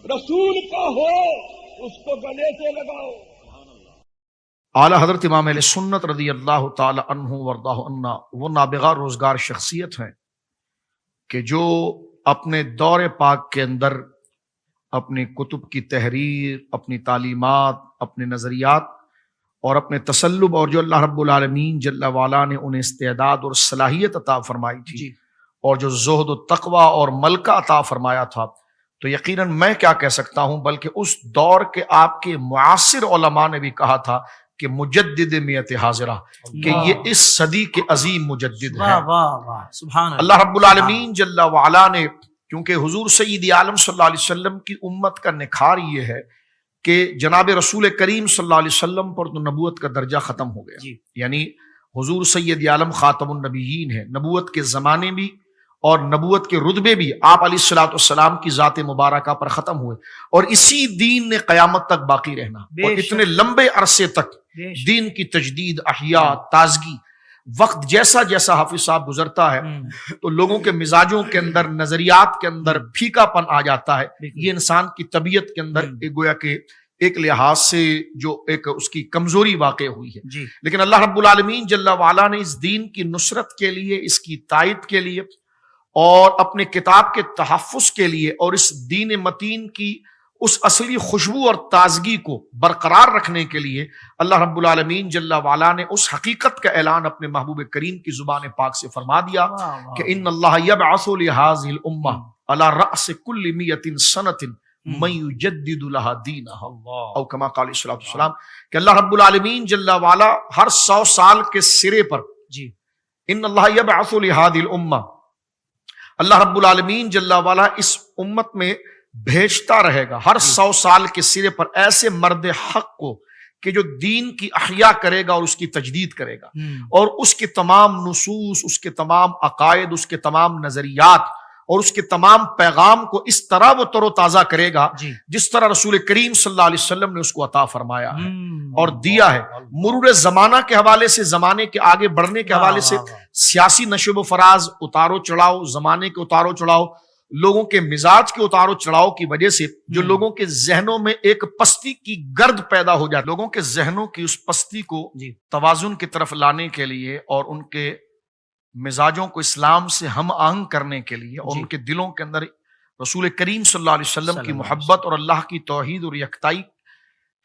رسول کا ہو اس کو گلے سے لگاؤ۔ اعلیٰ حضرت امام اہل سنت رضی اللہ تعالی عنہ وردہ عنہ وہ نابغہ روزگار شخصیت ہیں کہ جو اپنے دور پاک کے اندر اپنی کتب کی تحریر، اپنی تعلیمات، اپنے نظریات اور اپنے تسلب، اور جو اللہ رب العالمین جل وعلا نے انہیں استعداد اور صلاحیت عطا فرمائی تھی اور جو زہد و تقوی اور ملکہ عطا فرمایا تھا، تو یقیناً میں کیا کہہ سکتا ہوں بلکہ اس دور کے آپ کے معاصر علماء نے بھی کہا تھا کہ مجدد میت حاضرہ، کہ یہ اس صدی کے عظیم مجدد ہیں۔ سبحان اللہ رب العالمین جل وعلا نے، کیونکہ حضور سید عالم صلی اللہ علیہ وسلم کی امت کا نکھار یہ ہے کہ جناب رسول کریم صلی اللہ علیہ وسلم پر تو نبوت کا درجہ ختم ہو گیا، یعنی حضور سید عالم خاتم النبیین ہے، نبوت کے زمانے بھی اور نبوت کے رتبے بھی آپ علیہ الصلوۃ والسلام کی ذات مبارکہ پر ختم ہوئے، اور اسی دین نے قیامت تک باقی رہنا، اور اتنے لمبے عرصے تک دین کی تجدید، احیاء، تازگی۔ وقت جیسا جیسا حافظ صاحب گزرتا ہے تو لوگوں کے مزاجوں کے اندر، نظریات کے اندر پھیکا پن آ جاتا ہے، یہ انسان کی طبیعت کے اندر گویا کہ ایک لحاظ سے جو ایک اس کی کمزوری واقع ہوئی ہے، لیکن اللہ رب العالمین جل وعلا نے اس دین کی نصرت کے لیے، اس کی تائید کے لیے اور اپنے کتاب کے تحفظ کے لیے اور اس دین متین کی اس اصلی خوشبو اور تازگی کو برقرار رکھنے کے لیے اللہ رب العالمین جل وعلا نے اس حقیقت کا اعلان اپنے محبوب کریم کی زبان پاک سے فرما دیا کہ ان اللہ یبعث لہذہ الامہ علی رأس کل مئۃ سنۃ من یجدد لها دینہا، او کما قال علیہ السلام، کہ اللہ رب العالمین جل وعلا ہر 100 سال کے سرے پر، ان اللہ یبعث لہذہ الامہ، اللہ رب العالمین جل وعلا اس امت میں بھیجتا رہے گا ہر 100 سال کے سرے پر ایسے مرد حق کو کہ جو دین کی احیاء کرے گا اور اس کی تجدید کرے گا، اور اس کے تمام نصوص، اس کے تمام عقائد، اس کے تمام نظریات اور اس کے تمام پیغام کو اس طرح وہ تر و تازہ کرے گا جس طرح رسول کریم صلی اللہ علیہ وسلم نے اس کو عطا فرمایا ہے اور دیا ہے۔ مرور زمانہ کے حوالے سے، زمانے کے آگے بڑھنے کے حوالے سے، سیاسی نشو و فراز، اتار و چڑھاؤ، زمانے کے اتار و چڑھاؤ، لوگوں کے مزاج کے اتار و چڑھاؤ کی وجہ سے جو لوگوں کے ذہنوں میں ایک پستی کی گرد پیدا ہو جاتی، لوگوں کے ذہنوں کی اس پستی کو توازن کی طرف لانے کے لیے اور ان کے مزاجوں کو اسلام سے ہم آہنگ کرنے کے لیے اور ان کے دلوں کے اندر رسول کریم صلی اللہ علیہ وسلم کی محبت اور اللہ کی توحید اور یکتائی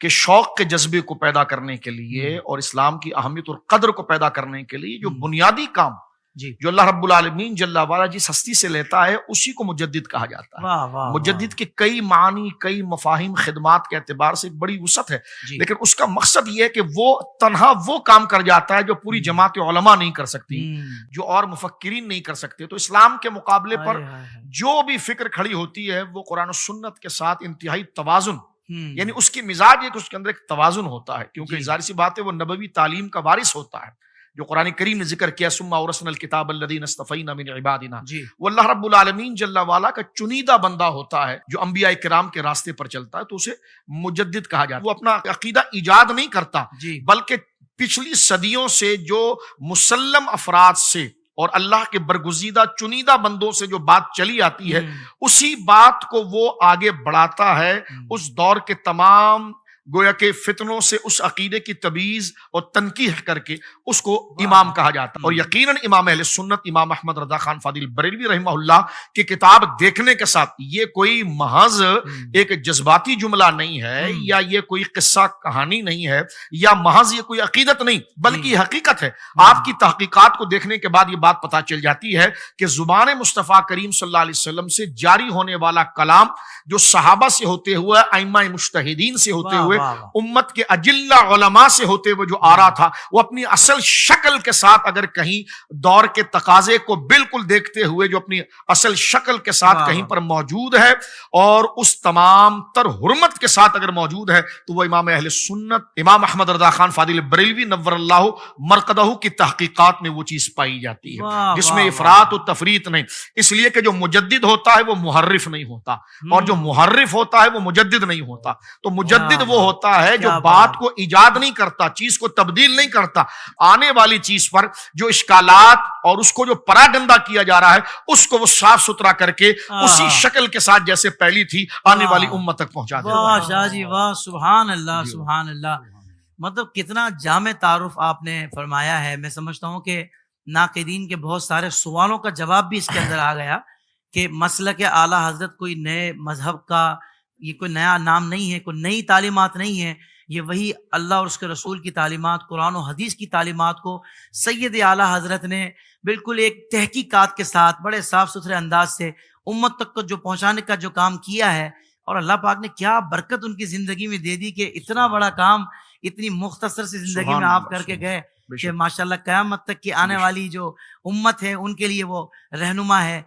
کے شوق کے جذبے کو پیدا کرنے کے لیے اور اسلام کی اہمیت اور قدر کو پیدا کرنے کے لیے جو بنیادی کام جو اللہ رب العالمین جل وعلا جس ہستی سے لیتا ہے اسی کو مجدد کہا جاتا ہے۔ مجدد کے کئی معنی، کئی مفاہیم، خدمات کے اعتبار سے ایک بڑی وسعت ہے، لیکن اس کا مقصد یہ ہے کہ وہ تنہا وہ کام کر جاتا ہے جو پوری جماعت علماء نہیں کر سکتی، جو اور مفکرین نہیں کر سکتے۔ تو اسلام کے مقابلے پر جو بھی فکر کھڑی ہوتی ہے وہ قرآن و سنت کے ساتھ انتہائی توازن، یعنی اس کی مزاج ایک، اس کے اندر ایک توازن ہوتا ہے، کیونکہ ظاہر سی بات ہے وہ نبوی تعلیم کا وارث ہوتا ہے جو قرآن کریم نے ذکر کیا، ثم اورثنا الکتاب الذین اصطفینا من عبادنا، وہ اللہ رب العالمین جل وعلا کا چنیدہ بندہ ہوتا ہے جو انبیاء کرام کے راستے پر چلتا ہے، تو اسے مجدد کہا جاتا ہے۔ وہ اپنا عقیدہ ایجاد نہیں کرتا بلکہ پچھلی صدیوں سے جو مسلم افراد سے اور اللہ کے برگزیدہ چنیدہ بندوں سے جو بات چلی آتی ہے اسی بات کو وہ آگے بڑھاتا ہے، اس دور کے تمام گویا کہ فتنوں سے اس عقیدے کی تبییض اور تنقیح کر کے اس کو امام کہا جاتا ہے۔ اور یقیناً امام اہل سنت امام احمد رضا خان فاضل بریلوی رحمہ اللہ کی کتاب دیکھنے کے ساتھ یہ کوئی محض ایک جذباتی جملہ نہیں ہے یا یہ کوئی قصہ کہانی نہیں ہے یا محض یہ کوئی عقیدت نہیں بلکہ یہ حقیقت ہے۔ آپ کی تحقیقات کو دیکھنے کے بعد یہ بات پتہ چل جاتی ہے کہ زبان مصطفیٰ کریم صلی اللہ علیہ وسلم سے جاری ہونے والا کلام جو صحابہ سے ہوتے ہوئے، ائمہ مجتہدین سے ہوتے ہوئے، امت کے اجلہ علماء سے ہوتے ہوئے جو آ رہا تھا، وہ اپنی اصل شکل کے ساتھ اگر کہیں دور کے تقاضے کو بالکل دیکھتے ہوئے جو اپنی اصل شکل کے ساتھ کہیں پر موجود ہے اور اس تمام تر حرمت کے ساتھ اگر موجود ہے تو وہ امام اہل سنت امام احمد رضا خان فاضل بریلوی نور اللہ مرقدہ کی تحقیقات میں وہ چیز پائی جاتی ہے جس میں افراط و تفریط نہیں، اس لیے کہ جو مجدد ہوتا ہے وہ محرف نہیں ہوتا اور جو محرف ہوتا ہے وہ مجدد نہیں ہوتا۔ تو مجدد وہ ہوتا ہے جو بات کو ایجاد نہیں کرتا، چیز کو تبدیل نہیں کرتا، آنے والی چیز پر جو اشکالات اور اس کو جو پراگندہ کیا جا رہا ہے اس کو وہ صاف ستھرا کر کے اسی شکل کے ساتھ جیسے پہلی تھی آنے والی امت تک پہنچا دیتا ہے۔ واہ شاہ جی واہ، سبحان اللہ سبحان اللہ۔ مطلب کتنا جامع تعارف آپ نے فرمایا ہے۔ میں سمجھتا ہوں کہ ناقدین کے بہت سارے سوالوں کا جواب بھی اس کے اندر آ گیا کہ مسلک اعلیٰ حضرت کوئی نئے مذہب کا، یہ کوئی نیا نام نہیں ہے، کوئی نئی تعلیمات نہیں ہے، یہ وہی اللہ اور اس کے رسول کی تعلیمات، قرآن و حدیث کی تعلیمات کو سید اعلیٰ حضرت نے بالکل ایک تحقیقات کے ساتھ بڑے صاف ستھرے انداز سے امت تک کو جو پہنچانے کا جو کام کیا ہے، اور اللہ پاک نے کیا برکت ان کی زندگی میں دے دی کہ اتنا بڑا کام اتنی مختصر سی زندگی میں آپ کر کے گئے کہ ماشاءاللہ قیامت تک کی آنے والی جو امت ہے ان کے لیے وہ رہنما ہے۔